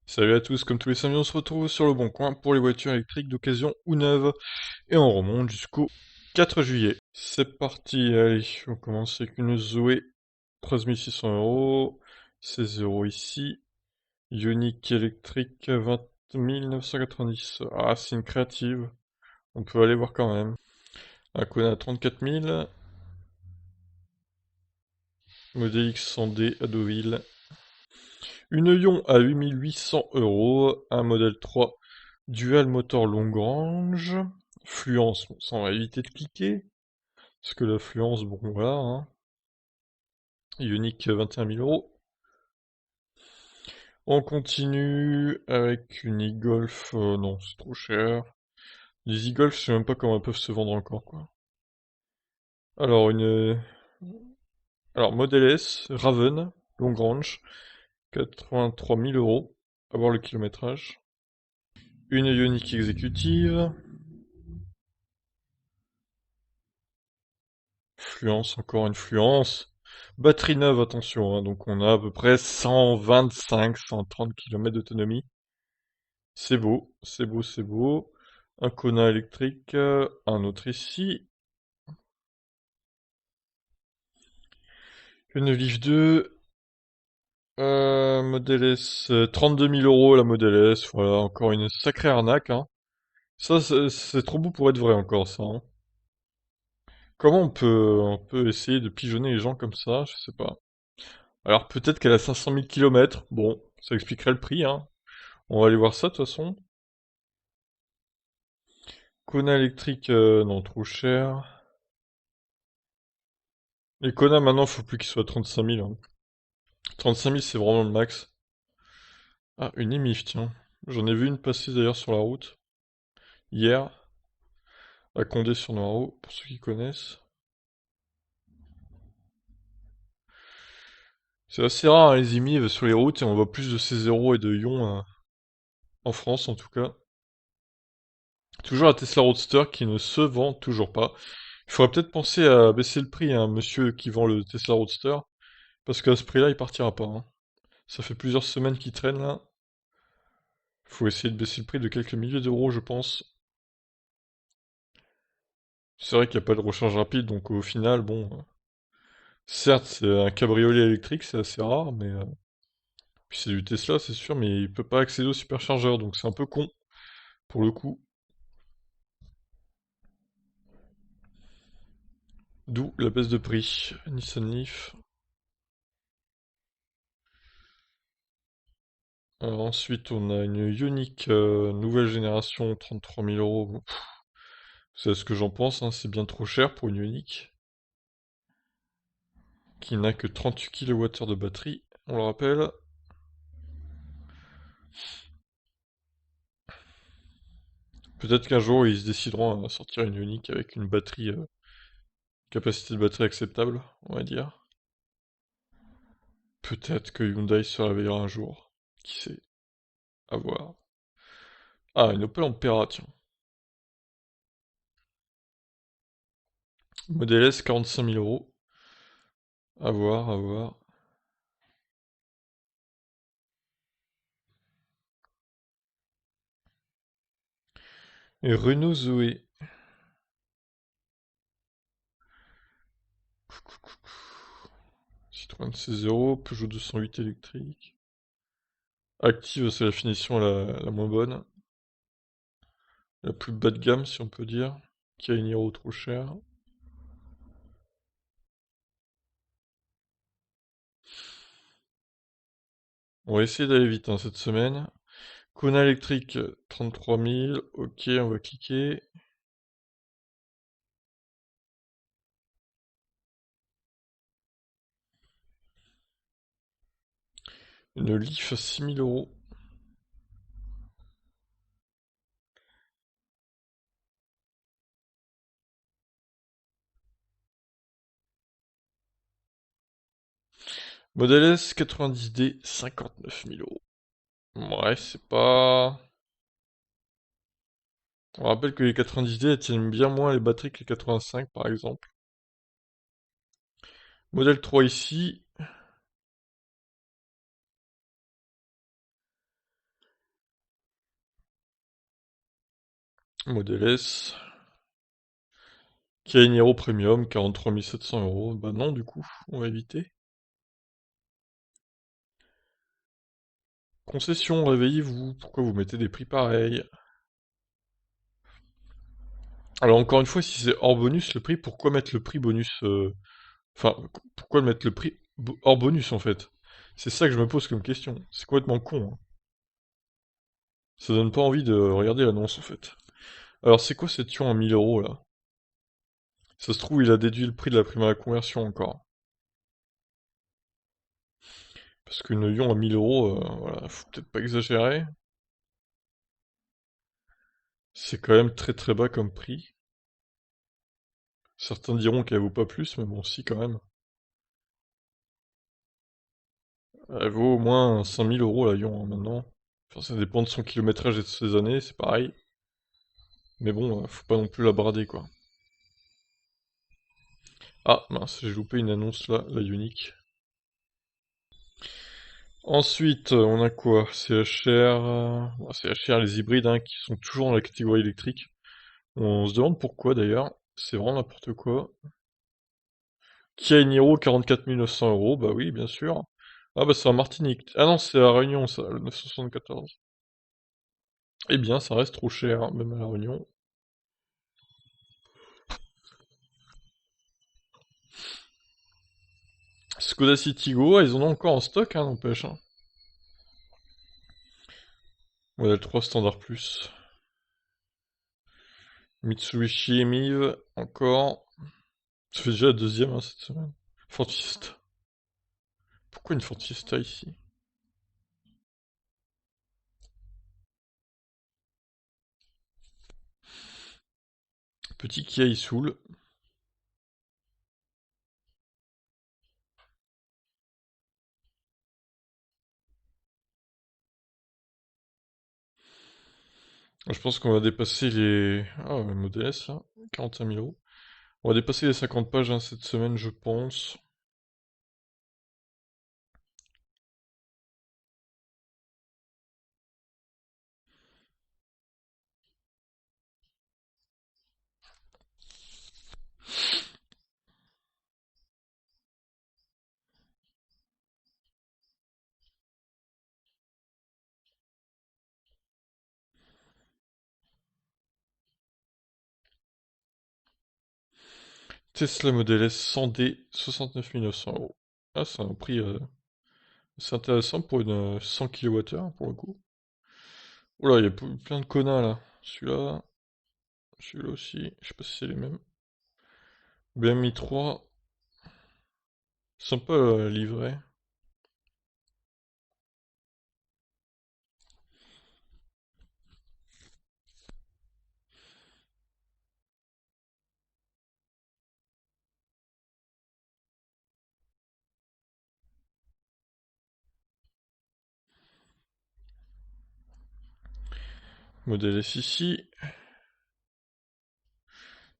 Salut à tous, comme tous les samedis, on se retrouve sur le Bon Coin pour les voitures électriques d'occasion ou neuves. Et on remonte jusqu'au 4 juillet. C'est parti, allez, on commence avec une Zoé, 13 600 euros, 16 euros ici. Ioniq électrique, 20 990. Ah, c'est une créative, on peut aller voir quand même. Un Kona à 34 000, Modèle X 100D à Deauville. Une Ion à 8 800 euros, un modèle 3 dual moteur Longrange, fluence, bon, ça on va éviter de cliquer, parce que la fluence, bon voilà, hein. Ioniq 21 000 euros. On continue avec une e-Golf, non c'est trop cher. Les e-Golf, je sais même pas comment elles peuvent se vendre encore, quoi. Alors alors Model S, Raven, Longrange, 83 000 euros, à voir le kilométrage. Une Ioniq exécutive. Fluence, encore une fluence. Batterie neuve, attention, hein, donc on a à peu près 125-130 km d'autonomie. C'est beau, c'est beau, c'est beau. Un Kona électrique, un autre ici. Une Leaf 2, Model S, 32 000 euros la Model S, voilà, encore une sacrée arnaque, hein. Ça, c'est trop beau pour être vrai encore, ça, hein. Comment on peut essayer de pigeonner les gens comme ça? Je sais pas. Alors peut-être qu'elle a 500 000 km, bon, ça expliquerait le prix, hein. On va aller voir ça de toute façon. Kona électrique, non, trop cher. Les Kona maintenant, faut plus qu'ils soient à 35 000, hein. 35 000, c'est vraiment le max. Ah, une émif, tiens. J'en ai vu une passer d'ailleurs sur la route, hier, à Condé-sur-Noireau, pour ceux qui connaissent. C'est assez rare, hein, les émives sur les routes, et on voit plus de C0 et de Ion, en France en tout cas. Toujours la Tesla Roadster qui ne se vend toujours pas. Il faudrait peut-être penser à baisser le prix, hein, monsieur qui vend le Tesla Roadster, parce qu'à ce prix-là, il partira pas, hein. Ça fait plusieurs semaines qu'il traîne là. Faut essayer de baisser le prix de quelques milliers d'euros, je pense. C'est vrai qu'il n'y a pas de recharge rapide, donc au final, bon, certes, c'est un cabriolet électrique, c'est assez rare, mais puis c'est du Tesla, c'est sûr, mais il peut pas accéder au superchargeur, donc c'est un peu con, pour le coup. D'où la baisse de prix. Nissan Leaf. Alors ensuite, on a une Ioniq nouvelle génération, 33 000 euros. Bon, c'est ce que j'en pense, hein, c'est bien trop cher pour une Ioniq, qui n'a que 38 kWh de batterie, on le rappelle. Peut-être qu'un jour, ils se décideront à sortir une Ioniq avec une batterie, capacité de batterie acceptable, on va dire. Peut-être que Hyundai se réveillera un jour. Qui sait? À voir. Ah, une Opel Ampera, tiens. Modèle S, 45 000 euros. À voir, à voir. Et Renault Zoé. Citroën C0, Peugeot 208 électrique. Active, c'est la finition la moins bonne. La plus bas de gamme, si on peut dire. Qui a une Hero trop chère. On va essayer d'aller vite, hein, cette semaine. Kona électrique, 33 000. Ok, on va cliquer. Une Leaf à 6 000 euros. Modèle S 90D, 59 000 euros. Ouais, c'est pas... On rappelle que les 90D elles tiennent bien moins les batteries que les 85 par exemple. Modèle 3 ici. Model S. Kia Niro Premium, 43 700 €. Bah non, du coup, on va éviter. Concession, réveillez-vous. Pourquoi vous mettez des prix pareils? Alors encore une fois, si c'est hors bonus le prix, pourquoi mettre le prix bonus Enfin, pourquoi mettre le prix hors bonus en fait? C'est ça que je me pose comme question. C'est complètement con, hein. Ça donne pas envie de regarder l'annonce en fait. Alors c'est quoi cette Yon à 1000 € là? Ça se trouve, il a déduit le prix de la prime à la conversion encore. Parce qu'une Yon à 1000 €, voilà, faut peut-être pas exagérer. C'est quand même très très bas comme prix. Certains diront qu'elle vaut pas plus, mais bon, si quand même. Elle vaut au moins 5000 € la Yon, hein, maintenant. Enfin, ça dépend de son kilométrage et de ses années, c'est pareil. Mais bon, faut pas non plus la brader, quoi. Ah, mince, j'ai loupé une annonce là, la Unique. Ensuite, on a quoi? CHR, bon, CHR, les hybrides, hein, qui sont toujours dans la catégorie électrique. On se demande pourquoi d'ailleurs. C'est vraiment n'importe quoi. Kia Niro, 44 900 €, bah oui, bien sûr. Ah bah c'est en Martinique. Ah non, c'est à La Réunion, ça, le 974. Eh bien, ça reste trop cher, hein, même à La Réunion. Skoda Citigo, ils en ont encore en stock, hein, n'empêche, hein. Modèle 3 Standard Plus. Mitsubishi Emiv, encore. Ça fait déjà la deuxième, hein, cette semaine. Fantista. Pourquoi une Fantista ici? Petit Kia Isoul. Je pense qu'on va dépasser les... Ah, le Model S, là. 45 000 €. On va dépasser les 50 pages, hein, cette semaine, je pense. Tesla Model S 100D, 69 900 €. Ah, c'est un prix c'est intéressant pour une 100 kWh, pour le coup. Oula, il y a plein de Kona, là. Celui-là aussi. Je sais pas si c'est les mêmes. BMI 3. Sympa, livré. Modèle S ici.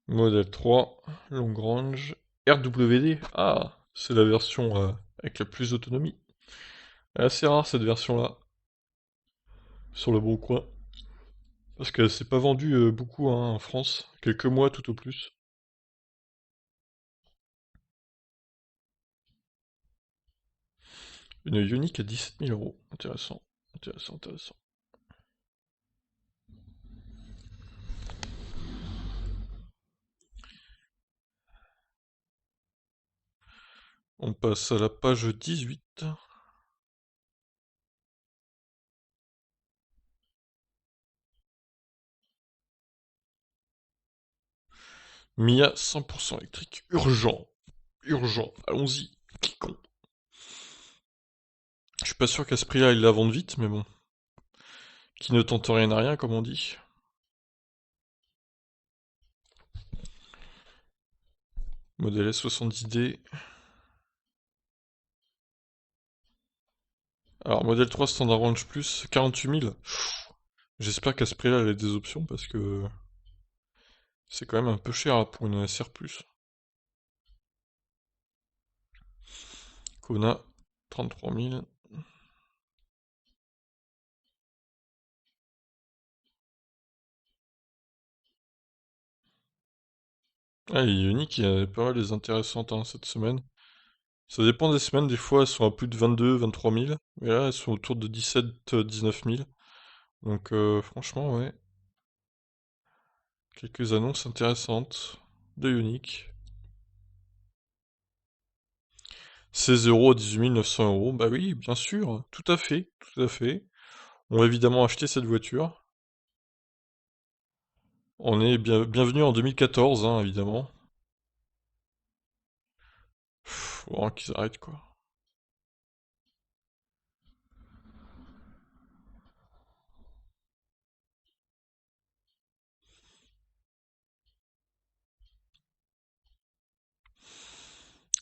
Modèle 3. Long range. RWD. Ah, c'est la version avec la plus d'autonomie. Elle est assez rare cette version-là. Sur le bon coin. Parce qu'elle s'est pas vendue beaucoup, hein, en France. Quelques mois tout au plus. Une Ioniq à 17 000 €. Intéressant. Intéressant, intéressant. On passe à la page 18. Mia 100% électrique. Urgent. Urgent. Allons-y. Cliquons. Je suis pas sûr qu'à ce prix-là, ils la vendent vite, mais bon. Qui ne tente rien à rien, comme on dit. Modèle S70D. Alors, modèle 3 Standard Range Plus, 48 000. J'espère qu'à ce prix-là, elle a des options, parce que c'est quand même un peu cher là, pour une SR+. Kona, 33 000. Ah, et Ioniq, il y a pas mal des intéressantes hein, cette semaine. Ça dépend des semaines, des fois elles sont à plus de 22, 23 000, mais là elles sont autour de 17, 19 000. Donc franchement, ouais, quelques annonces intéressantes de Ioniq. 16 € à 18 900 €, bah oui, bien sûr, tout à fait, tout à fait. On va évidemment acheter cette voiture. On est bienvenu en 2014, hein, évidemment. Faut vraiment qu'ils arrêtent, quoi.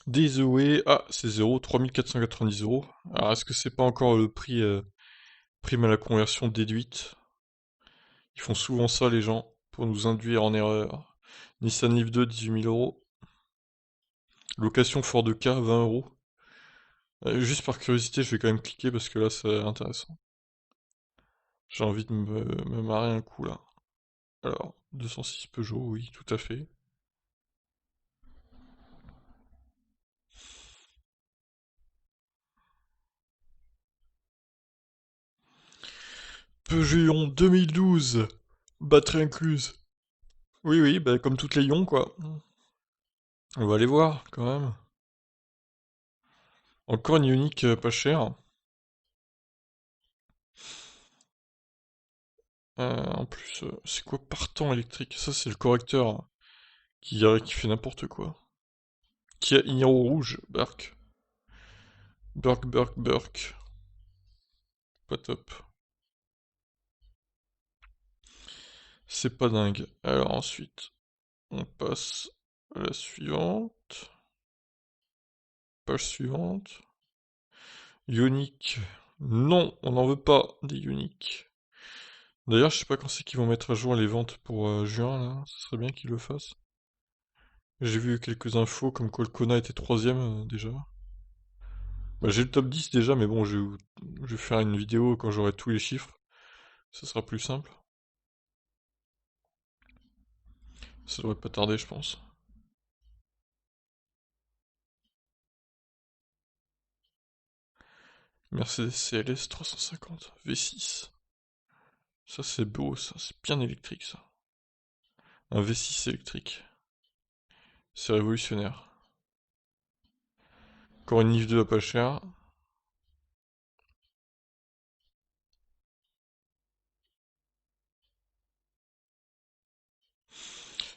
Désolé, ah, c'est 3 490 €. Alors, est-ce que c'est pas encore le prix, prime à la conversion déduite? Ils font souvent ça, les gens, pour nous induire en erreur. Nissan Leaf 2, 18 000 €. Location Ford K, 20 €. Juste par curiosité, je vais quand même cliquer parce que là, c'est intéressant. J'ai envie de me marrer un coup, là. Alors, 206 Peugeot, oui, tout à fait. Peugeot 2012, batterie incluse. Oui, oui, bah, comme toutes les ions, quoi. On va aller voir, quand même. Encore une Ioniq pas chère. En plus, c'est quoi partant électrique? Ça, c'est le correcteur hein, qui fait n'importe quoi. Kia Niro rouge, Burk. Burk, Burk, Burk. Pas top. C'est pas dingue. Alors ensuite, on passe à la suivante. Page suivante. Ioniq. Non, on n'en veut pas des Ioniq. D'ailleurs, je sais pas quand c'est qu'ils vont mettre à jour les ventes pour juin, là. Ce serait bien qu'ils le fassent. J'ai vu quelques infos comme quoi le Kona était troisième déjà. Bah, j'ai le top 10 déjà, mais bon, je vais faire une vidéo quand j'aurai tous les chiffres. Ça sera plus simple. Ça devrait pas tarder, je pense. Mercedes CLS 350 V6. Ça, c'est beau, ça. C'est bien électrique, ça. Un V6 électrique. C'est révolutionnaire. Encore une Nif 2 à pas cher.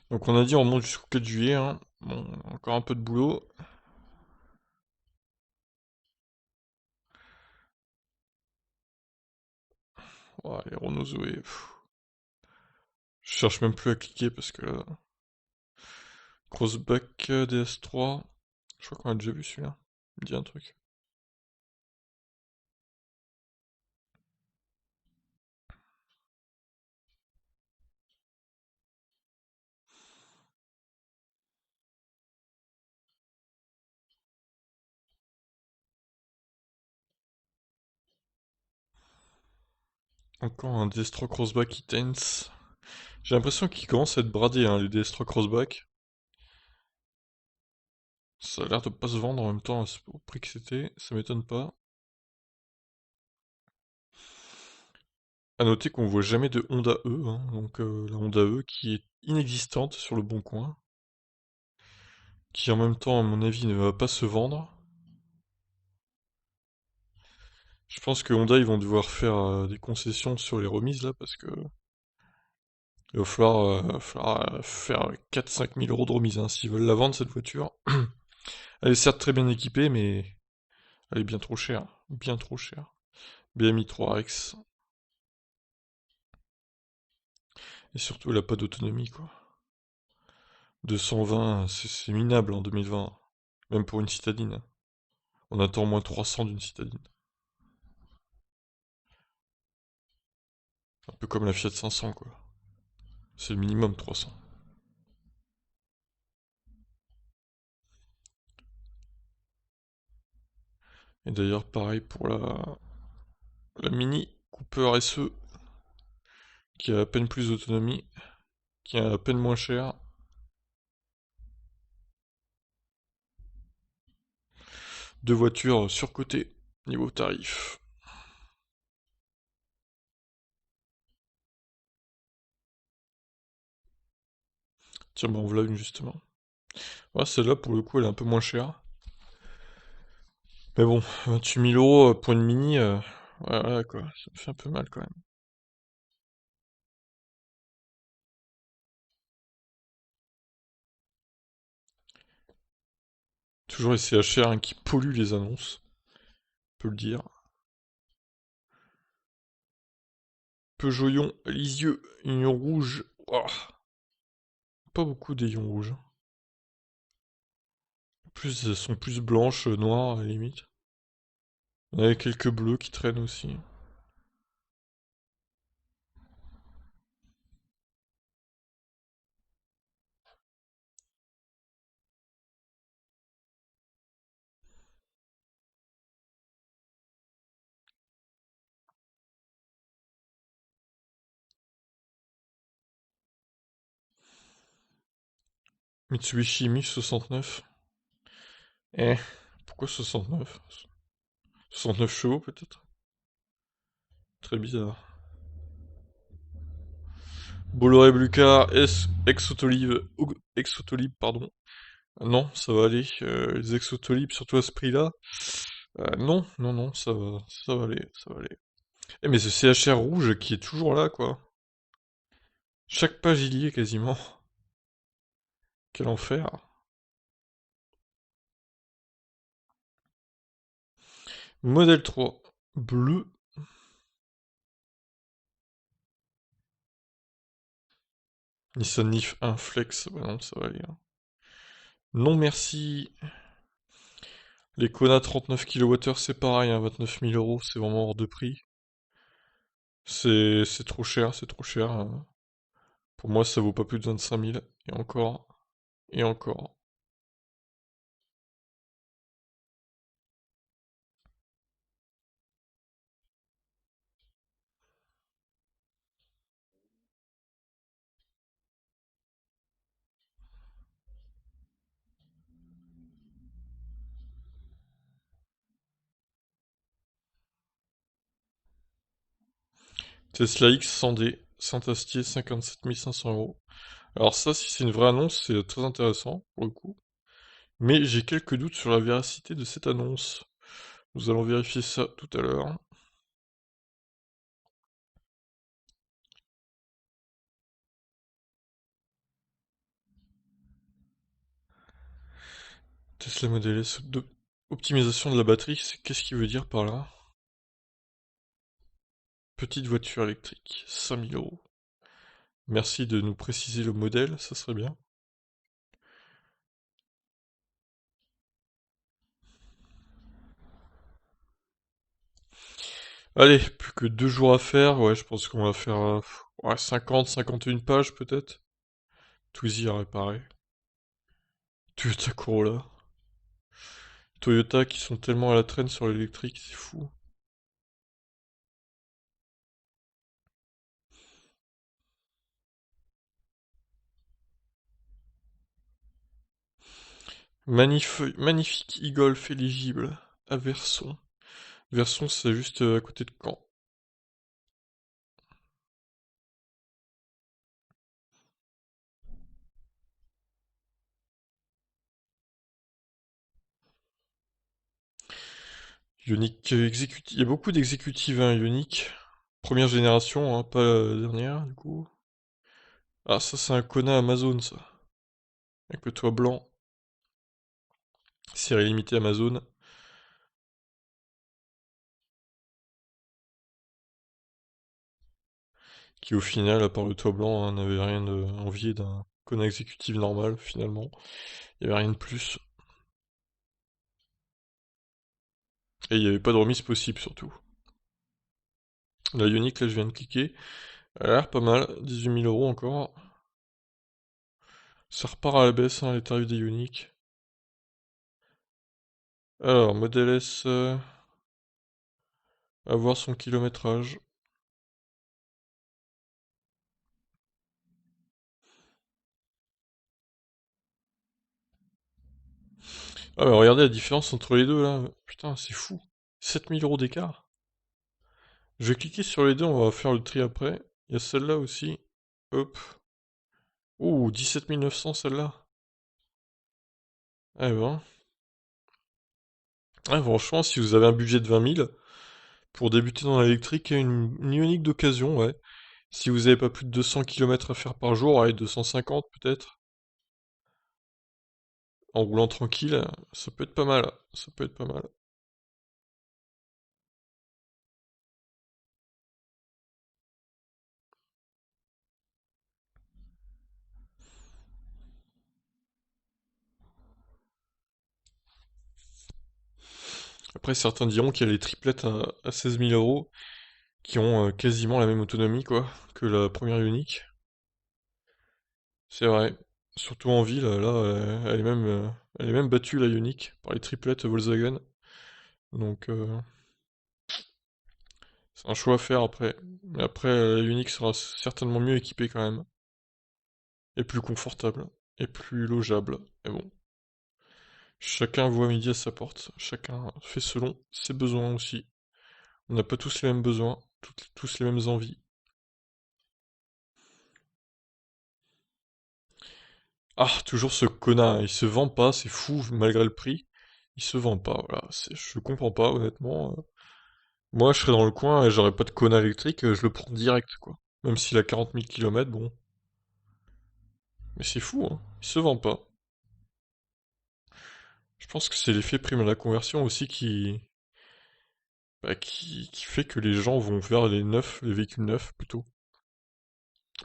Donc on a dit on monte jusqu'au 4 juillet. Hein. Bon, encore un peu de boulot. Oh, les Renault Zoé. Je cherche même plus à cliquer parce que là... Crossback DS3. Je crois qu'on a déjà vu celui-là. Il me dit un truc. Encore un DS3 Crossback Intense. J'ai l'impression qu'il commence à être bradé, hein, les DS3 Crossback. Ça a l'air de pas se vendre en même temps au prix que c'était, ça m'étonne pas. À noter qu'on voit jamais de Honda E, hein, donc la Honda E qui est inexistante sur le bon coin, qui en même temps, à mon avis, ne va pas se vendre. Je pense que Honda, ils vont devoir faire des concessions sur les remises là, parce que il va falloir faire 4-5 000 € de remise hein, s'ils veulent la vendre cette voiture. Elle est certes très bien équipée, mais elle est bien trop chère. Bien trop chère. BMI 3X. Et surtout, elle a pas d'autonomie, quoi. 220, c'est minable en 2020. Même pour une citadine. On attend au moins 300 d'une citadine. Un peu comme la Fiat 500, quoi. C'est le minimum 300. Et d'ailleurs, pareil pour la Mini Cooper SE, qui a à peine plus d'autonomie, qui est à peine moins cher. Deux voitures surcotées, niveau tarif. Tiens, bah en voilà une justement. Ouais, celle-là, pour le coup, elle est un peu moins chère. Mais bon, 28 000 euros pour une Mini, ouais, voilà quoi, ça me fait un peu mal quand même. Toujours les CHR hein, qui polluent les annonces, on peut le dire. Peugeot Lisieux, Union Rouge. Ouah, pas beaucoup d'ayons rouges. Plus, elles sont plus blanches, noires à la limite. Il y a quelques bleus qui traînent aussi. Mitsubishi Mi 69. Eh, pourquoi 69? 69 chevaux peut-être? Très bizarre. Bolloré Blucar, ex-Autolib, ex-Autolib, pardon. Non, ça va aller. Les ex-Autolib, surtout à ce prix-là. Non, non, non, ça va aller, ça va aller. Eh, mais ce CHR rouge qui est toujours là, quoi. Chaque page il y est quasiment. Quel enfer. Modèle 3. Bleu. Nissan Leaf 1 Flex. Bah non, ça va aller, hein. Non merci. Les Kona 39 kWh, c'est pareil, hein, 29 000 euros, c'est vraiment hors de prix. C'est trop cher, c'est trop cher, hein. Pour moi, ça vaut pas plus de 25 000. Et encore, et encore. Tesla X 100D, Saint-Astier, 57 500 euros. Alors ça, si c'est une vraie annonce, c'est très intéressant, pour le coup. Mais j'ai quelques doutes sur la véracité de cette annonce. Nous allons vérifier ça tout à l'heure. Tesla Model S, optimisation de la batterie, qu'est-ce qu'il veut dire par là? Petite voiture électrique, 5 000 euros. Merci de nous préciser le modèle, ça serait bien. Allez, plus que 2 jours à faire, ouais, je pense qu'on va faire ouais, 50, 51 pages peut-être. Tout y à réparer. Toyota Corolla. Toyota qui sont tellement à la traîne sur l'électrique, c'est fou. Magnifique e-Golf éligible à Verson. Verson, c'est juste à côté de Caen. Ioniq exécutif. Il y a beaucoup d'exécutives, hein, Ioniq. Première génération, hein, pas la dernière, du coup. Ah, ça, c'est un Kona Amazon, ça. Avec le toit blanc. Série limitée Amazon. Qui, au final, à part le toit blanc, hein, n'avait rien de envié d'un Kona exécutif normal, finalement. Il n'y avait rien de plus. Et il n'y avait pas de remise possible, surtout. La Ioniq, là, je viens de cliquer. Elle a l'air pas mal. 18 000 euros encore. Ça repart à la baisse, hein, les tarifs des Ioniq. Alors, modèle S, à voir son kilométrage. Ah mais regardez la différence entre les deux là. Putain, c'est fou. 7 000 € d'écart. Je vais cliquer sur les deux, on va faire le tri après. Il y a celle-là aussi. Hop. Ouh, 17 900 celle-là. Eh ben. Ouais, franchement, si vous avez un budget de 20 000, pour débuter dans l'électrique, une Ioniq d'occasion, ouais. Si vous avez pas plus de 200 km à faire par jour, allez, 250 peut-être, en roulant tranquille, ça peut être pas mal. Ça peut être pas mal. Après, certains diront qu'il y a les triplettes à 16 000 € qui ont quasiment la même autonomie, quoi, que la première Ioniq. C'est vrai. Surtout en ville, là, elle est même battue, la Ioniq, par les triplettes Volkswagen. Donc, c'est un choix à faire après. Mais après, la Ioniq sera certainement mieux équipée quand même. Et plus confortable. Et plus logeable. Mais bon. Chacun voit midi à sa porte. Chacun fait selon ses besoins aussi. On n'a pas tous les mêmes besoins. Tous les mêmes envies. Ah, toujours ce connard. Il se vend pas, c'est fou, malgré le prix. Il se vend pas, voilà. Je comprends pas, honnêtement. Moi, je serais dans le coin et j'aurais pas de Kona électrique, je le prends direct, quoi. Même s'il a 40 000 km, bon. Mais c'est fou, hein. Il se vend pas. Je pense que c'est l'effet prime à la conversion aussi qui fait que les gens vont vers les neufs, les véhicules neufs plutôt.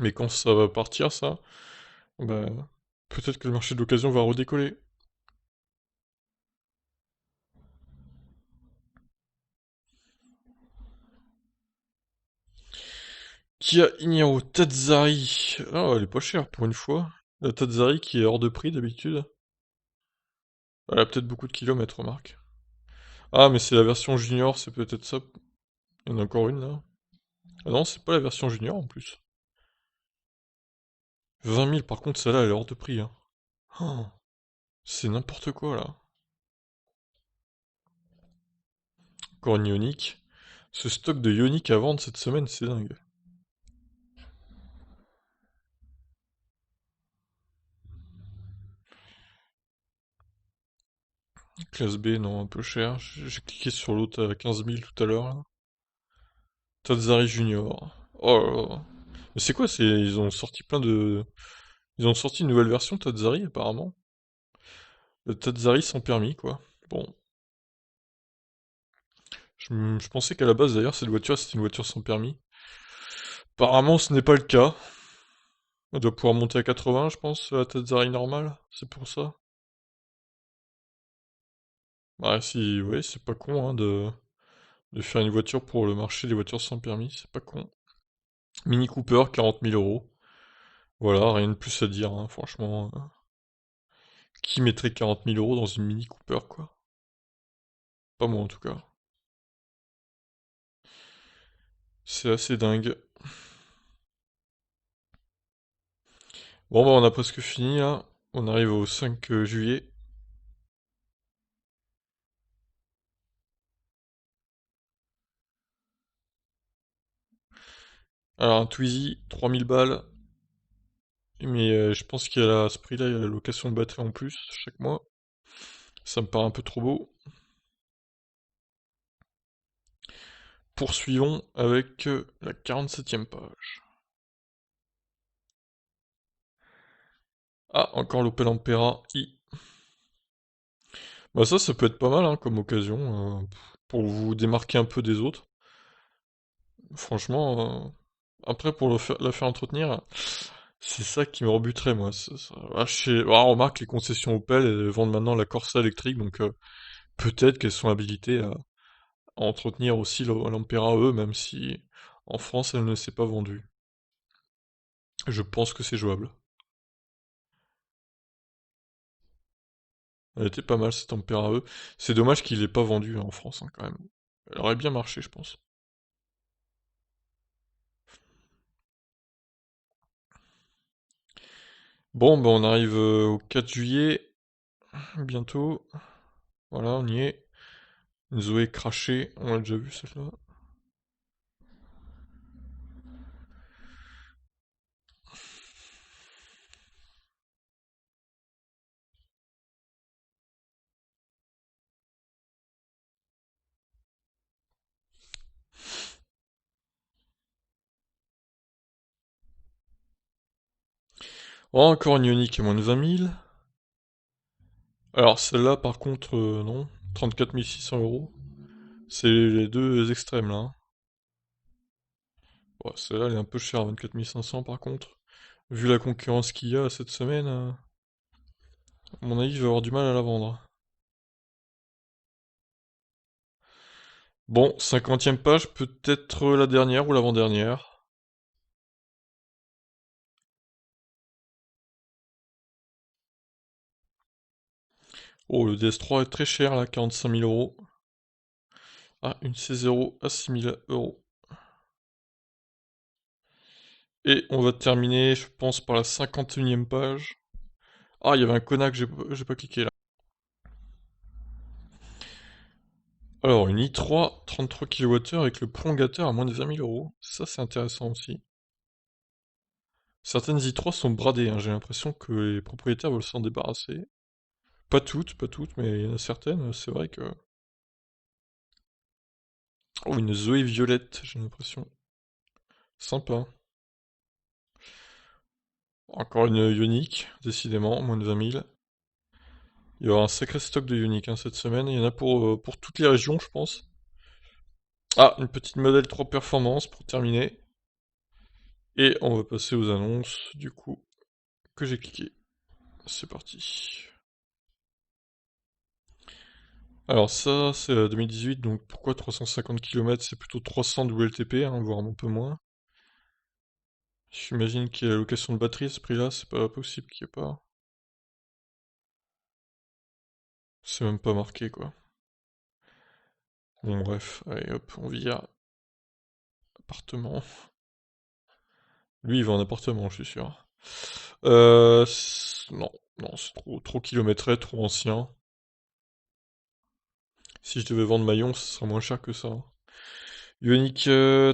Mais quand ça va partir, ça, bah, peut-être que le marché de l'occasion va redécoller. Kia Niro Tazzari. Ah, elle est pas chère pour une fois. La Tazzari qui est hors de prix d'habitude. Elle a peut-être beaucoup de kilomètres, remarque. Ah, mais c'est la version junior, c'est peut-être ça. Il y en a encore une là. Ah non, c'est pas la version junior en plus. 20 000 par contre, celle-là, elle est hors de prix, hein. Oh, c'est n'importe quoi là. Encore une Ioniq. Ce stock de Ioniq à vendre cette semaine, c'est dingue. Classe B, non, un peu cher. J'ai cliqué sur l'autre à 15 000 tout à l'heure là. Tazzari Junior. Oh là là. Mais c'est quoi, ils ont sorti plein de... Ils ont sorti une nouvelle version Tazzari apparemment. Le Tazzari sans permis, quoi. Bon, je pensais qu'à la base d'ailleurs cette voiture c'était une voiture sans permis. Apparemment ce n'est pas le cas. Elle doit pouvoir monter à 80 je pense, la Tazzari normale, c'est pour ça. Bah si, ouais, c'est pas con hein, de faire une voiture pour le marché des voitures sans permis, c'est pas con. Mini Cooper, 40 000 €. Voilà, rien de plus à dire, hein, franchement. Qui mettrait 40 000 € dans une Mini Cooper, quoi? Pas moi en tout cas. C'est assez dingue. Bon bah on a presque fini là. On arrive au 5 juillet. Alors un Twizy, 3 000 balles. Mais je pense qu'à ce prix-là, il y a la location de batterie en plus chaque mois. Ça me paraît un peu trop beau. Poursuivons avec la 47e page. Ah, encore l'Opel Ampera I. Bah ça peut être pas mal hein, comme occasion pour vous démarquer un peu des autres. Franchement, après pour la faire entretenir, c'est ça qui me rebuterait moi. Ah, remarque, les concessions Opel elles vendent maintenant la Corsa électrique, donc peut-être qu'elles sont habilitées à entretenir aussi l'Ampera E, même si en France elle ne s'est pas vendue. Je pense que c'est jouable. Elle était pas mal cette Ampera E. C'est dommage qu'il l'ait pas vendue en France hein, quand même. Elle aurait bien marché, je pense. Bon, bah on arrive au 4 juillet, bientôt. Voilà, on y est. Une Zoé crachée, on l'a déjà vu celle-là. Oh, encore une Ioniq à moins de 20 000. Alors celle-là par contre, non. 34 600 euros. C'est les deux extrêmes là, hein. Ouais, celle-là elle est un peu chère, 24 500 par contre. Vu la concurrence qu'il y a cette semaine, à mon avis je vais avoir du mal à la vendre. Bon, 50e page, peut-être la dernière ou l'avant-dernière. Oh, le DS3 est très cher là, 45 000 euros. Ah, une C0 à 6 000 euros. Et on va terminer, je pense, par la 51e page. Ah, il y avait un Konak, j'ai pas cliqué là. Alors, une i3 33 kWh avec le prolongateur à moins de 20 000 euros. Ça, c'est intéressant aussi. Certaines i3 sont bradées, hein. J'ai l'impression que les propriétaires veulent s'en débarrasser. Pas toutes, mais il y en a certaines, c'est vrai que... Oh, une Zoé violette, j'ai l'impression. Sympa. Encore une Ioniq, décidément, moins de 20 000. Il y aura un sacré stock de Ioniq hein, cette semaine. Il y en a pour toutes les régions, je pense. Ah, une petite modèle 3 performance pour terminer. Et on va passer aux annonces, du coup, que j'ai cliqué. C'est parti. Alors ça, c'est 2018, donc pourquoi 350 km? C'est plutôt 300 WLTP, hein, voire un peu moins. J'imagine qu'il y a la location de batterie à ce prix-là, c'est pas possible qu'il n'y ait pas. C'est même pas marqué, quoi. Bon, bref, allez hop, on vire. Appartement. Lui, il veut un appartement, je suis sûr. Non, non, c'est trop kilométré, trop ancien. Si je devais vendre Maillon, ce serait moins cher que ça. Ioniq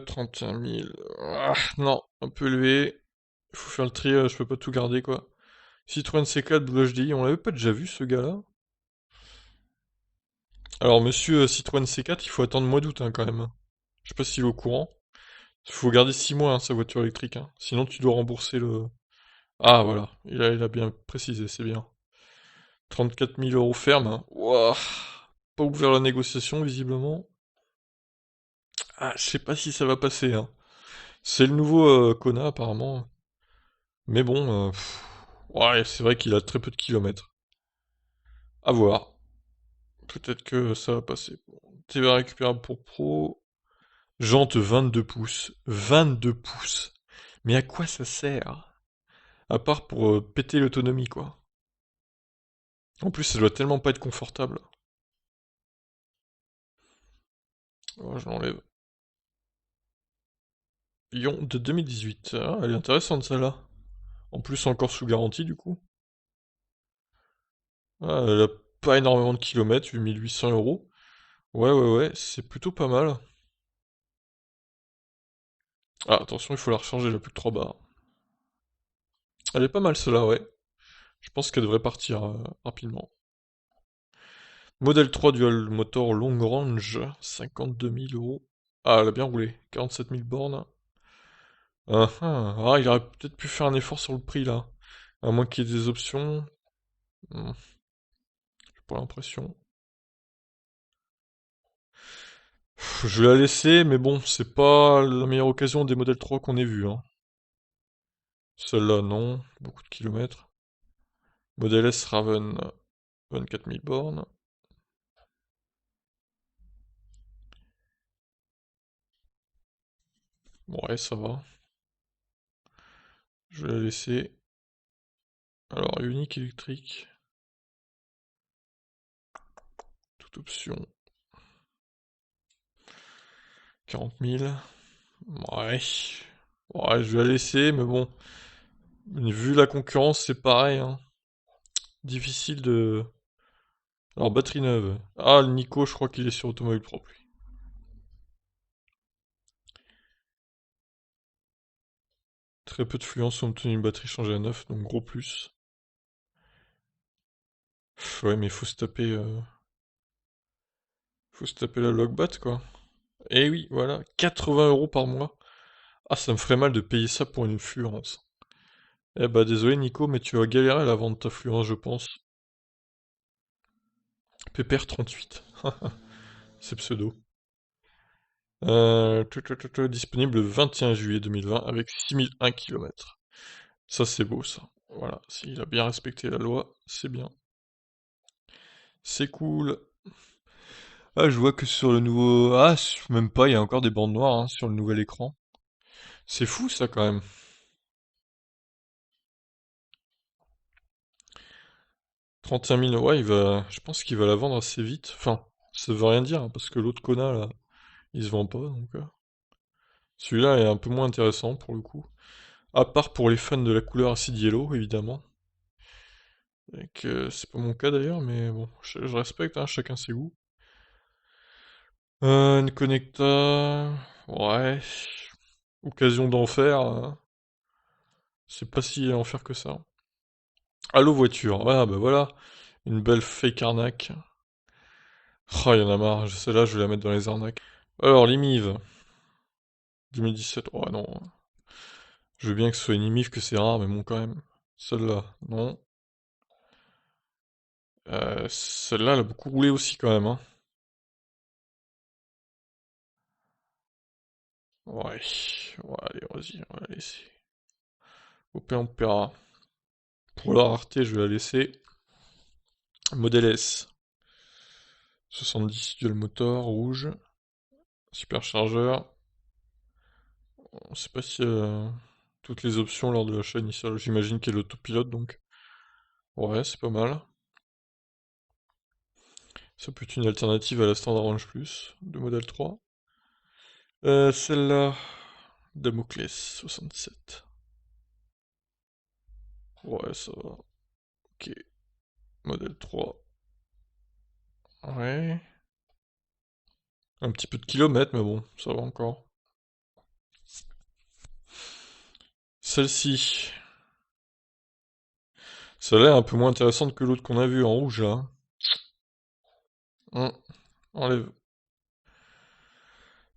31 000. Ah, non, un peu élevé. Il faut faire le tri, je peux pas tout garder, quoi. Citroën C4 Blue HD, on l'avait pas déjà vu, ce gars-là? Alors, monsieur Citroën C4, il faut attendre le mois d'août, hein, quand même. Je sais pas s'il est au courant. Il faut garder 6 mois, hein, sa voiture électrique, hein. Sinon, tu dois rembourser le... Ah, voilà, il a bien précisé, c'est bien. 34 000 euros ferme, hein. Ouah, pas ouvert la négociation, visiblement. Ah, je sais pas si ça va passer, hein. C'est le nouveau Kona, apparemment. Mais bon, ouais, c'est vrai qu'il a très peu de kilomètres. À voir. Peut-être que ça va passer. Bon, TVA récupérable pour pro. Jante 22 pouces. 22 pouces. Mais à quoi ça sert? À part pour péter l'autonomie, quoi. En plus, ça doit tellement pas être confortable. Oh, je l'enlève. Lyon de 2018. Ah, elle est intéressante, celle-là. En plus, encore sous garantie, du coup. Ah, elle a pas énormément de kilomètres, 8 800 euros. Ouais, ouais, ouais, c'est plutôt pas mal. Ah, attention, il faut la recharger, elle a plus que 3 barres. Elle est pas mal, celle-là, ouais. Je pense qu'elle devrait partir rapidement. Modèle 3 Dual Motor Long Range, 52 000 euros. Ah, elle a bien roulé, 47 000 bornes. Ah, il aurait peut-être pu faire un effort sur le prix, là. À moins qu'il y ait des options. J'ai pas l'impression. Je vais la laisser, mais bon, c'est pas la meilleure occasion des modèles 3 qu'on ait vu, hein. Celle-là, non. Beaucoup de kilomètres. Modèle S Raven, 24 000 bornes. Ouais, ça va. Je vais la laisser. Alors, unique électrique. Toute option. 40 000. Ouais. Ouais, je vais la laisser, mais bon. Vu la concurrence, c'est pareil, hein. Difficile Alors, batterie neuve. Ah, le Nico, je crois qu'il est sur Automobile Propre, lui. Très peu de fluence ont obtenu une batterie changée à neuf, donc gros plus. Ouais, mais faut se taper la logbat, quoi. Eh oui, voilà, 80 € par mois. Ah, ça me ferait mal de payer ça pour une fluence. Eh bah, désolé, Nico, mais tu vas galérer à la vente de ta fluence, je pense. Pépère 38. C'est pseudo. Disponible le 21 juillet 2020 avec 6001 km. Ça, c'est beau, ça. Voilà, s'il a bien respecté la loi, c'est bien. C'est cool. Ah, je vois que sur le nouveau... Ah, même pas, il y a encore des bandes noires hein, sur le nouvel écran. C'est fou, ça, quand même. 31 000, ouais, je pense qu'il va la vendre assez vite. Enfin, ça veut rien dire, hein, parce que l'autre Kona, là, il se vend pas, donc... Celui-là est un peu moins intéressant, pour le coup. À part pour les fans de la couleur acid yellow, évidemment. Et que c'est pas mon cas d'ailleurs, mais bon, je respecte, hein, chacun ses goûts. Une Connecta... Ouais... Occasion d'enfer, c'est pas si enfer que ça. Allo voiture, ah bah voilà, une belle fake arnaque. Oh, y'en a marre, celle-là je vais la mettre dans les arnaques. Alors, l'IMIV, 2017, oh non, je veux bien que ce soit une IMIV, que c'est rare, mais bon quand même. Celle-là, non. Celle-là, elle a beaucoup roulé aussi quand même, hein. Ouais, ouais, allez, vas-y, on va la laisser. On paiera. Pour la rareté, je vais la laisser. Modèle S. 70 dual motor, rouge, superchargeur. On sait pas si toutes les options lors de l'achat initial. J'imagine qu'il y a l'autopilote donc. Ouais, c'est pas mal. Ça peut être une alternative à la Standard Range Plus de modèle 3. Celle-là, Damoclès 67. Ouais, ça va. Ok. Modèle 3. Ouais. Un petit peu de kilomètres, mais bon, ça va encore. Celle-ci. Celle-là est un peu moins intéressante que l'autre qu'on a vu en rouge là. Enlève.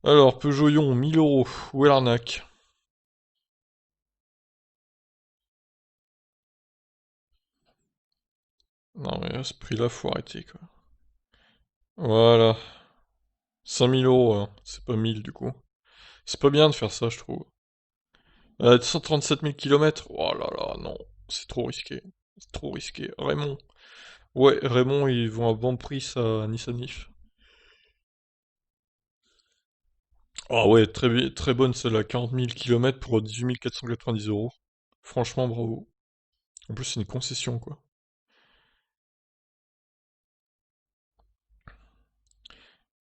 Alors, Peugeot Ion, 1000 €. Où est l'arnaque? Non mais à ce prix-là, faut arrêter quoi. Voilà. 5000 €, hein. C'est pas 1000 du coup. C'est pas bien de faire ça, je trouve. 137 000 km. Oh là là, non. C'est trop risqué. C'est trop risqué. Raymond. Ouais, Raymond, ils vont à bon prix ça, Nissan Leaf. Ah ouais, très bonne celle-là. 40 000 km pour 18 490 €. Franchement, bravo. En plus, c'est une concession, quoi.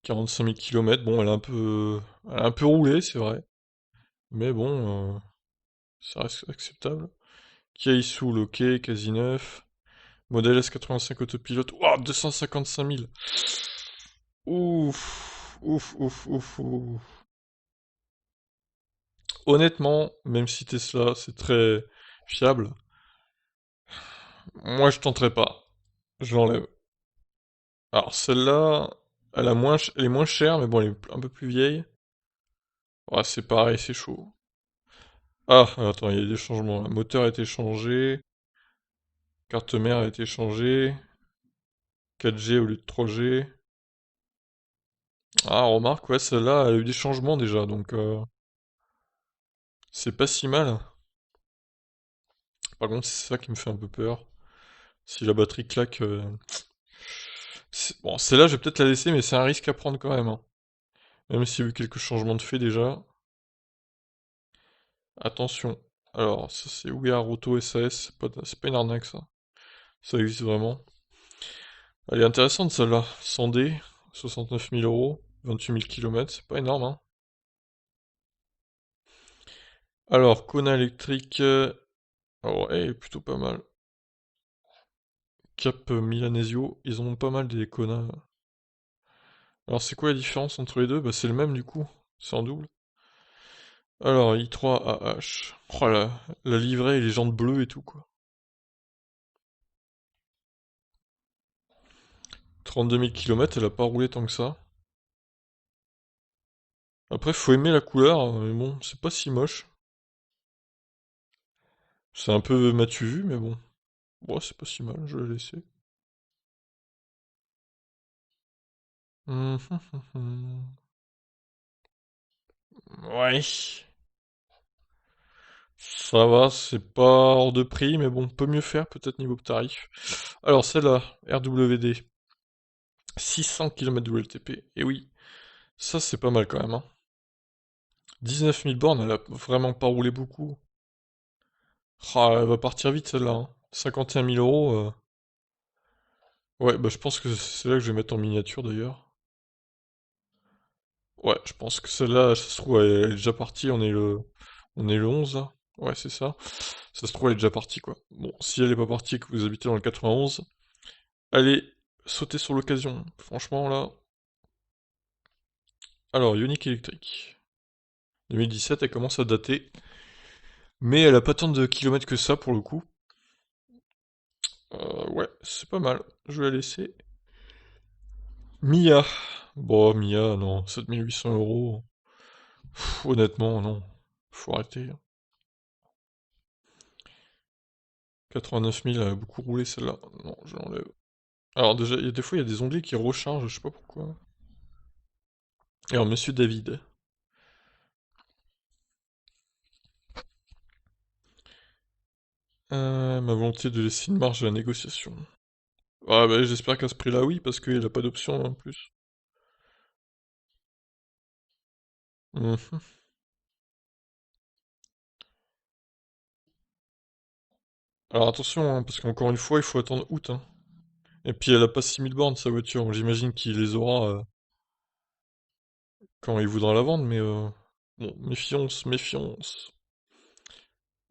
45 000 km, bon, elle a un peu roulé, c'est vrai. Mais bon, ça reste acceptable. Kia Soul, ok, quasi neuf. Modèle S85 autopilote. Ouah, 255 000. Ouf, ouf, ouf, ouf, ouf. Honnêtement, même si Tesla, c'est très fiable, moi je tenterai pas. Je l'enlève. Alors celle-là, elle est moins chère, mais bon, elle est un peu plus vieille. Ouais, c'est pareil, c'est chaud. Ah, attends, il y a des changements. Le moteur a été changé, carte mère a été changée, 4G au lieu de 3G. Ah, remarque, ouais, celle-là, elle a eu des changements déjà, donc c'est pas si mal. Par contre, c'est ça qui me fait un peu peur. Si la batterie claque... Bon, celle-là, je vais peut-être la laisser, mais c'est un risque à prendre quand même, hein. Même s'il y a eu quelques changements de fait déjà. Attention. Alors, ça c'est We Are Auto SAS, c'est pas une arnaque ça. Ça existe vraiment. Elle est intéressante celle-là. 100D, 69 000 €, 28 000 km, c'est pas énorme, hein. Alors, Kona électrique, oh, ouais, plutôt pas mal. Cap Milanesio, ils en ont pas mal des Kona. Alors c'est quoi la différence entre les deux? Bah c'est le même du coup, c'est en double. Alors i3 AH. Oh la livrée et les jantes bleues et tout quoi. 32 000 km, elle a pas roulé tant que ça. Après faut aimer la couleur, mais bon, c'est pas si moche. C'est un peu m'as-tu vu, mais bon. Bon, c'est pas si mal, je vais laisser. Hum, hum, hum, hum. Ouais. Ça va, c'est pas hors de prix, mais bon, peut mieux faire peut-être niveau tarif. Alors celle-là, RWD, 600 km WLTP. Et oui, ça c'est pas mal quand même, hein. 19 000 bornes, elle a vraiment pas roulé beaucoup. Ah, elle va partir vite celle-là, hein. 51 000 euros. Ouais, bah je pense que c'est là que je vais mettre en miniature d'ailleurs. Ouais, je pense que celle-là, ça se trouve, elle est déjà partie, on est le 11 là. Ouais, c'est ça. Ça se trouve, elle est déjà partie quoi. Bon, si elle est pas partie et que vous habitez dans le 91, allez, sautez sur l'occasion. Franchement là. Alors, Ioniq électrique. 2017, elle commence à dater. Mais elle a pas tant de kilomètres que ça pour le coup. Ouais, c'est pas mal. Je vais la laisser. Mia. Bon, Mia, non. 7 800 euros. Honnêtement, non. Faut arrêter. 89 000, elle a beaucoup roulé celle-là. Non, je l'enlève. Alors déjà, des fois, il y a des onglets qui rechargent, je sais pas pourquoi. Et alors, Monsieur David. Ma volonté de laisser une marge à la négociation. Ah bah j'espère qu'à ce prix-là, oui, parce qu'il a pas d'option en plus. Mhm. Alors attention, hein, parce qu'encore une fois, il faut attendre août, hein. Et puis elle a pas 6000 bornes sa voiture, j'imagine qu'il les aura quand il voudra la vendre, mais bon, méfiance, méfiance.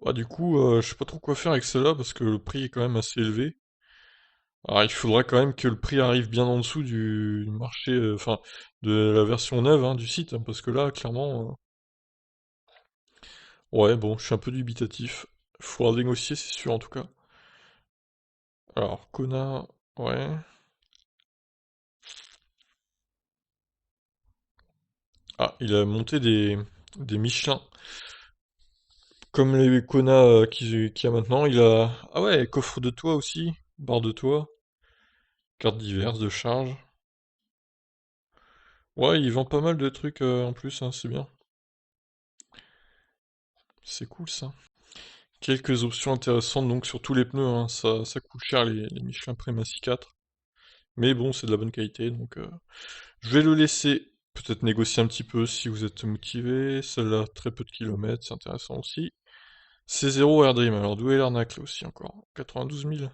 Bah du coup, je sais pas trop quoi faire avec celle-là, parce que le prix est quand même assez élevé. Alors il faudra quand même que le prix arrive bien en dessous du marché, enfin, de la version neuve hein, du site, hein, parce que là, clairement, ouais, bon, je suis un peu dubitatif. Faudra négocier, c'est sûr, en tout cas. Alors, Kona, ouais. Ah, il a monté des Michelin. Comme les Kona qu'il y a maintenant, il a... Ah ouais, coffre de toit aussi, barre de toit, cartes diverses de charge. Ouais, il vend pas mal de trucs en plus, hein, c'est bien. C'est cool ça. Quelques options intéressantes donc sur tous les pneus, hein. Ça coûte cher les Michelin Primacy 4. Mais bon, c'est de la bonne qualité, donc je vais le laisser. Peut-être négocier un petit peu si vous êtes motivé. Celle-là, très peu de kilomètres, c'est intéressant aussi. C0 Airdream, alors d'où est l'arnaque là aussi encore? 92 000.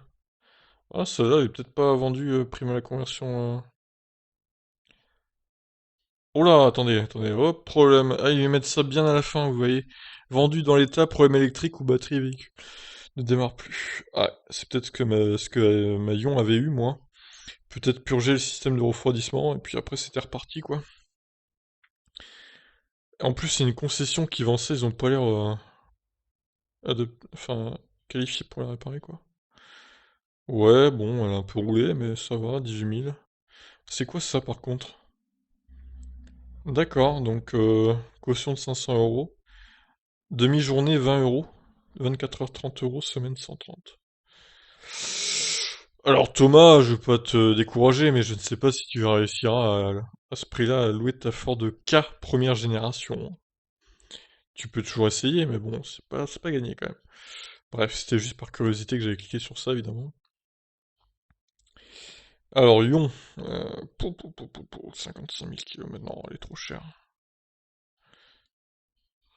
Ah, celle-là, elle est peut-être pas vendue prime à la conversion. Oh là, attendez, attendez, hop, problème. Ah, ils mettent ça bien à la fin, vous voyez. Vendu dans l'état, problème électrique ou batterie véhicule. Ne démarre plus. Ah, c'est peut-être ce que ma Ion avait eu, moi. Peut-être purger le système de refroidissement, et puis après c'était reparti, quoi. En plus, c'est une concession qui vend ça, ils ont pas l'air enfin, qualifiés pour la réparer, quoi. Ouais, bon, elle a un peu roulé, mais ça va, 18 000. C'est quoi ça, par contre? D'accord, donc caution de 500 euros. Demi-journée 20 euros. 24 heures 30 euros, semaine 130. Alors Thomas, je veux pas te décourager, mais je ne sais pas si tu réussiras à ce prix-là à louer ta Ford K première génération. Tu peux toujours essayer, mais bon, c'est pas gagné quand même. Bref, c'était juste par curiosité que j'avais cliqué sur ça, évidemment. Alors Lyon, 55 000 km, non, elle est trop chère.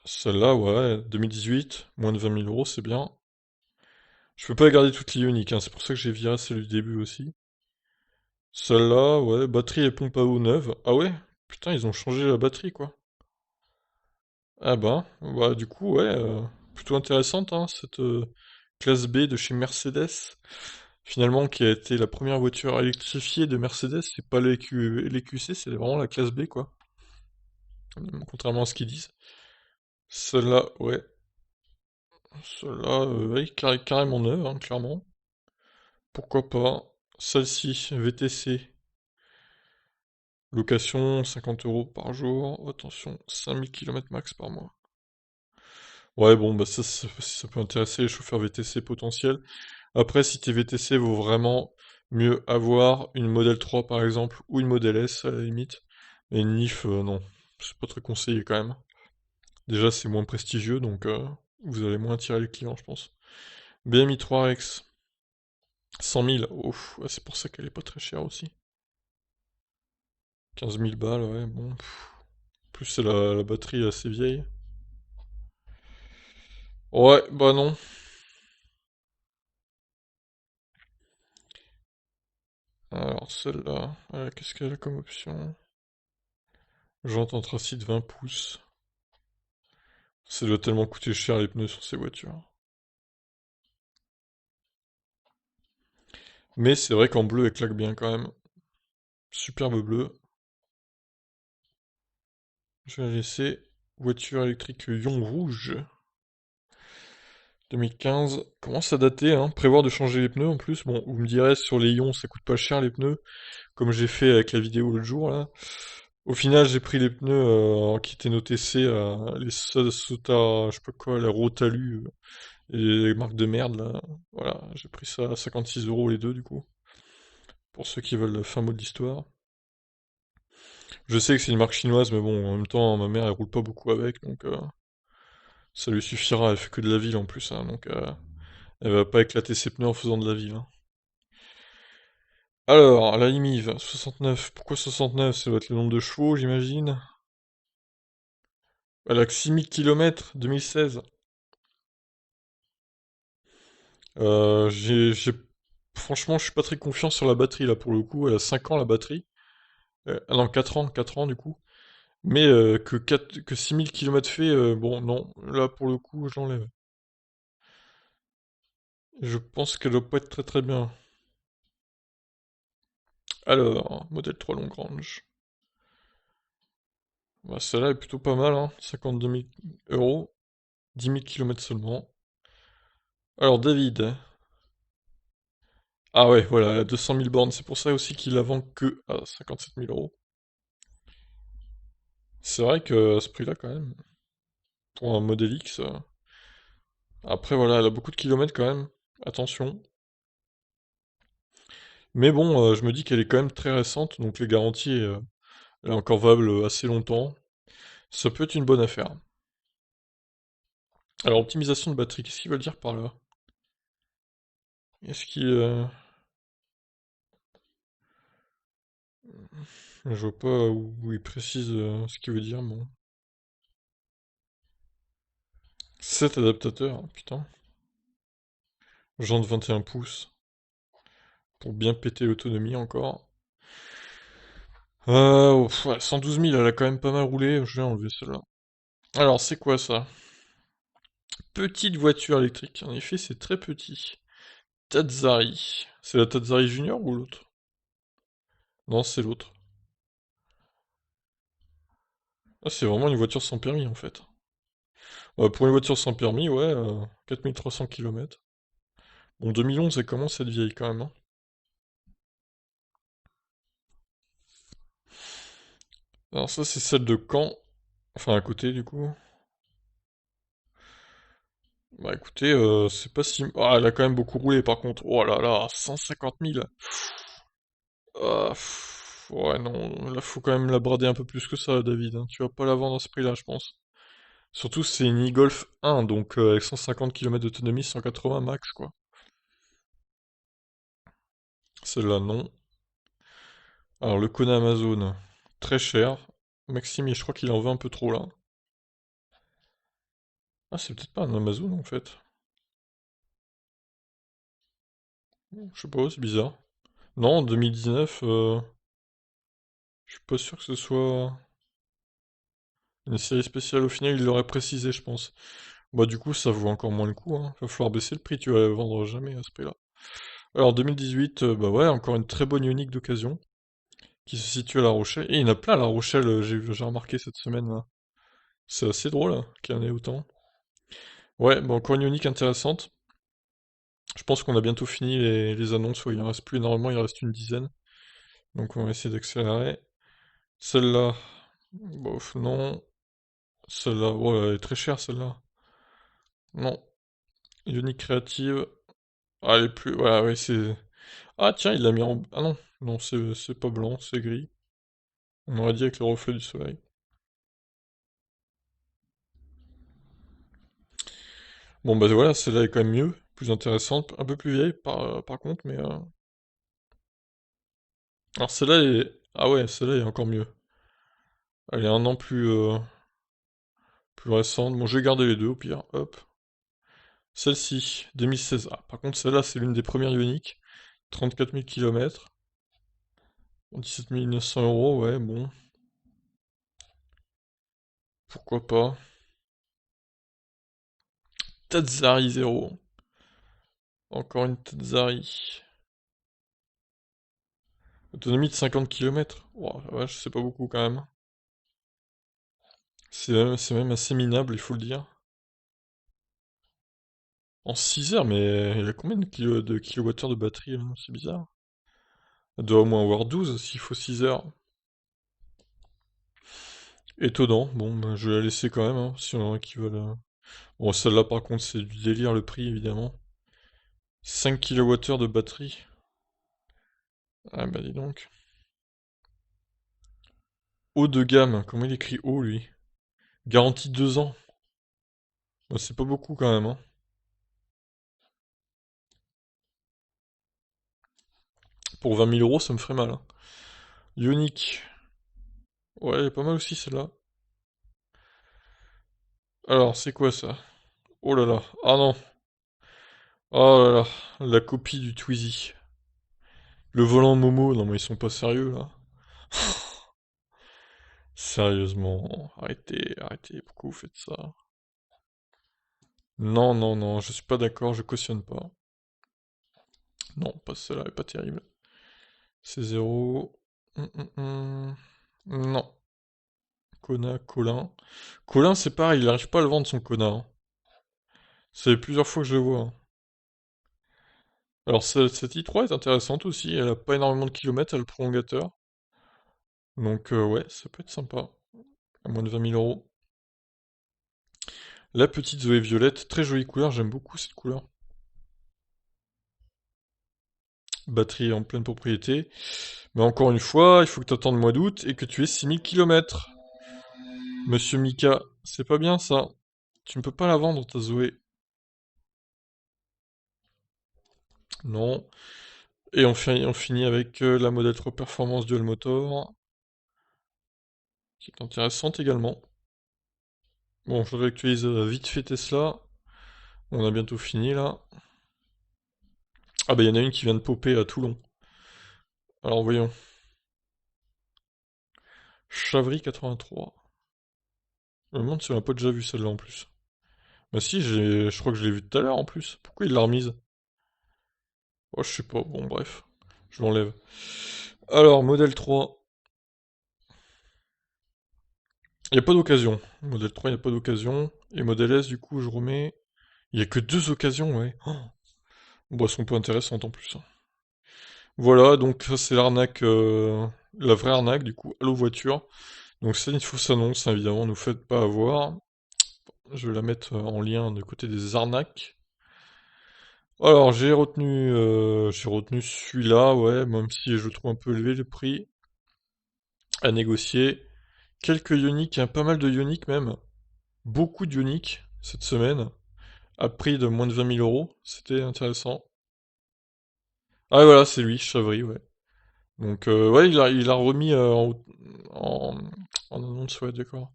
Celle-là, ouais, 2018, moins de 20 000 euros, c'est bien. Je peux pas garder toutes les uniques, hein, c'est pour ça que j'ai viré celle du début aussi. Celle-là, ouais, batterie et pompe à eau neuve. Ah ouais? Putain, ils ont changé la batterie, quoi. Ah ben, bah du coup, ouais, plutôt intéressante, hein, cette classe B de chez Mercedes. finalement, qui a été la première voiture électrifiée de Mercedes, c'est pas l'EQC, c'est vraiment la classe B, quoi. Contrairement à ce qu'ils disent. Celle-là, ouais. Celle-là, ouais, carrément neuve, hein, clairement. Pourquoi pas. Celle-ci, VTC. Location, 50 € par jour. Attention, 5000 km max par mois. Ouais, bon, bah ça peut intéresser les chauffeurs VTC potentiels. Après, si tes VTC vaut vraiment mieux avoir une Model 3 par exemple, ou une Model S à la limite. Mais une NIF, non. C'est pas très conseillé quand même. Déjà, c'est moins prestigieux, donc vous allez moins attirer les clients, je pense. BMI 3X, 100 000. Ouf, ouais, c'est pour ça qu'elle est pas très chère aussi. 15 000 balles, ouais, bon. En plus, c'est la batterie est assez vieille. Ouais, bah non. Alors, celle-là, qu'est-ce qu'elle a comme option? Jante anthracite 20 pouces. Ça doit tellement coûter cher les pneus sur ces voitures. Mais c'est vrai qu'en bleu, elle claque bien quand même. Superbe bleu. Je vais la laisser. Voiture électrique Ion rouge. 2015. Commence à dater, hein. Prévoir de changer les pneus en plus. Bon, vous me direz, sur les ions, ça coûte pas cher les pneus. Comme j'ai fait avec la vidéo l'autre jour, là. Au final, j'ai pris les pneus qui étaient notés C, les Sota, je sais pas quoi, la Rotalu, et les marques de merde, là. Voilà, j'ai pris ça à 56 € les deux, du coup. Pour ceux qui veulent le fin mot de l'histoire. Je sais que c'est une marque chinoise, mais bon, en même temps, ma mère, elle roule pas beaucoup avec, donc ça lui suffira. Elle fait que de la ville en plus, hein, donc elle va pas éclater ses pneus en faisant de la ville, hein. Alors, la Limiv, 69. Pourquoi 69? Ça doit être le nombre de chevaux, j'imagine. Elle a que 6000 km, 2016. Franchement, je suis pas très confiant sur la batterie, là, pour le coup. Elle a 5 ans, la batterie. Ah non, 4 ans, du coup. Mais que 6000 km fait, bon, non. Là, pour le coup, j'enlève. Je pense qu'elle doit pas être très très bien. Alors, modèle 3 Longrange. Bah, celle-là est plutôt pas mal, hein. 52 000 euros. 10 000 km seulement. Alors, David. Ah ouais, voilà, 200 000 bornes. C'est pour ça aussi qu'il la vend que à 57 000 euros. C'est vrai que à ce prix-là, quand même, pour un modèle X. Après, voilà, elle a beaucoup de kilomètres quand même. Attention. Mais bon, je me dis qu'elle est quand même très récente, donc les garanties, elle est encore valable assez longtemps. Ça peut être une bonne affaire. Alors, optimisation de batterie, qu'est-ce qu'ils veulent dire par là? Est-ce qu'il... Je vois pas où il précise ce qu'il veut dire, bon. 7 adaptateurs, putain. Jantes 21 pouces. Pour bien péter l'autonomie encore. Ouais, 112 000, elle a quand même pas mal roulé. Je vais enlever celle-là. Alors, c'est quoi ça? Petite voiture électrique. En effet, c'est très petit. Tazari. C'est la Tazari Junior ou l'autre? Non, c'est l'autre. Ah, c'est vraiment une voiture sans permis en fait. Pour une voiture sans permis, ouais, 4300 km. Bon, 2011, elle commence à être vieille quand même, hein. Alors ça, c'est celle de Caen. Enfin, à côté, du coup. Bah écoutez, c'est pas si... Ah, elle a quand même beaucoup roulé, par contre. Oh là là, 150 000. Ah, ouais, non, là, faut quand même la brader un peu plus que ça, David, hein. Tu vas pas la vendre à ce prix-là, je pense. Surtout, c'est une e-Golf 1, donc avec 150 km d'autonomie, 180 max, quoi. Celle-là, non. Alors, le Kona Amazon, très cher. Maxime, je crois qu'il en veut un peu trop, là. Ah, c'est peut-être pas un Amazon, en fait. Je sais pas, c'est bizarre. Non, 2019, je suis pas sûr que ce soit une série spéciale. Au final, il l'aurait précisé, je pense. Bah, du coup, ça vaut encore moins le coup, hein. Va falloir baisser le prix, tu vas la vendre jamais à ce prix-là. Alors 2018, bah ouais, encore une très bonne Ioniq d'occasion, qui se situe à La Rochelle. Et il y en a plein à La Rochelle, j'ai remarqué cette semaine là. C'est assez drôle hein, qu'il y en ait autant. Ouais, bah encore une Ioniq intéressante. Je pense qu'on a bientôt fini les annonces, ouais, il en reste plus énormément, il en reste une dizaine. Donc on va essayer d'accélérer. Celle-là, bof, non. Celle-là, ouais, elle est très chère celle-là. Non. Ioniq créative. Ah, elle est plus. Ouais, ouais, c'est. Ah, tiens, il l'a mis en. Ah non, non, c'est pas blanc, c'est gris. On aurait dit avec le reflet du soleil. Bon, bah voilà, celle-là est quand même mieux, plus intéressante, un peu plus vieille par contre, mais. Alors celle-là est. Ah ouais, celle-là est encore mieux. Elle est un an plus récente. Bon, je vais garder les deux au pire. Hop. Celle-ci, 2016. Ah, par contre, celle-là, c'est l'une des premières Ioniq. 34 000 km. 17 900 euros, ouais, bon. Pourquoi pas. Tatzari 0. Encore une Tatzari. Autonomie de 50 km. Wow, la vache, c'est pas beaucoup quand même. C'est même assez minable, il faut le dire. En 6 heures, mais il a combien de kilowattheures de batterie là? C'est bizarre. Elle doit au moins avoir 12 s'il faut 6 heures. Étonnant. Bon, bah, je vais la laisser quand même, hein, si on en a qui veulent. Bon, celle-là par contre, c'est du délire le prix évidemment. 5 kWh de batterie. Ah bah dis donc. Haut de gamme, comment il écrit haut lui? Garantie 2 ans. Bah, c'est pas beaucoup quand même, hein. Pour 20 000 euros, ça me ferait mal, hein. Ioniq. Ouais, elle est pas mal aussi celle-là. Alors, c'est quoi ça? Oh là là. Ah non. Oh là là. La copie du Twizy. Le volant Momo. Non mais ils sont pas sérieux là. Sérieusement. Arrêtez, arrêtez. Pourquoi vous faites ça? Non, non, non. Je suis pas d'accord. Je cautionne pas. Non, pas celle-là. Elle est pas terrible. C'est zéro. Non. Kona, Colin. Colin, c'est pareil. Il arrive pas à le vendre son Kona, hein. C'est plusieurs fois que je le vois, hein. Alors, cette i3 est intéressante aussi. Elle a pas énormément de kilomètres. Elle a le prolongateur. Donc, ouais, ça peut être sympa. À moins de 20 000 euros. La petite Zoé violette, très jolie couleur, j'aime beaucoup cette couleur. Batterie en pleine propriété. Mais encore une fois, il faut que tu attendes le mois d'août et que tu aies 6000 km. Monsieur Mika, c'est pas bien ça. Tu ne peux pas la vendre ta Zoé. Non. Et on finit avec la Model 3 Performance Dual Motor, qui est intéressante également. Bon, je réactualise vite fait Tesla. On a bientôt fini là. Ah bah il y en a une qui vient de popper à Toulon. Alors voyons. Chavry 83. Je me demande si on n'a pas déjà vu celle-là en plus. Bah si, je crois que je l'ai vue tout à l'heure en plus. Pourquoi il l'a remise? Oh, je sais pas. Bon, bref. Je l'enlève. Alors, modèle 3. Il n'y a pas d'occasion. Modèle 3, il n'y a pas d'occasion. Et modèle S, du coup, je remets. Il n'y a que 2 occasions, ouais. Oh. Bon, elles sont pas intéressantes en plus, hein. Voilà, donc ça c'est l'arnaque, la vraie arnaque du coup, Allo Voiture. Donc c'est une fausse annonce, hein, évidemment, ne vous faites pas avoir. Je vais la mettre en lien de côté des arnaques. Alors j'ai retenu celui-là, ouais, même si je le trouve un peu élevé le prix à négocier. Quelques Ioniq, hein, pas mal de Ioniq même. Beaucoup de Ioniq cette semaine, à prix de moins de 20 000 euros. C'était intéressant. Ah voilà, c'est lui, Chavry, ouais. Donc ouais, il a remis en, en annonce, ouais, d'accord.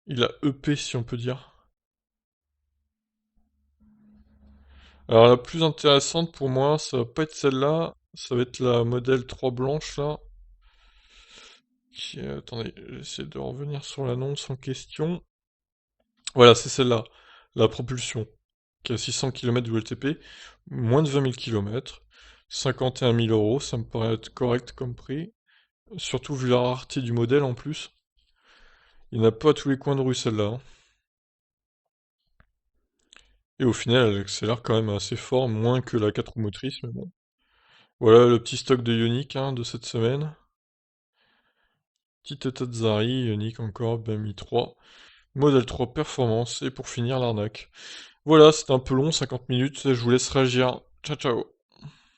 Il a EP si on peut dire. Alors la plus intéressante pour moi, ça va pas être celle-là, ça va être la modèle 3 blanche là. Attendez, j'essaie de revenir sur l'annonce en question. Voilà, c'est celle-là. La propulsion, qui a 600 km de WLTP, moins de 20 000 km. 51 000 euros, ça me paraît être correct comme prix. Surtout vu la rareté du modèle en plus. Il n'y en a pas à tous les coins de rue celle-là, hein. Et au final, elle accélère quand même assez fort, moins que la 4 roues motrices, mais bon. Voilà le petit stock de Ioniq hein, de cette semaine. Petite Tatzari, Ioniq encore, BMI 3. Modèle 3 Performance, et pour finir l'arnaque. Voilà, c'était un peu long, 50 minutes, je vous laisse réagir. Ciao ciao.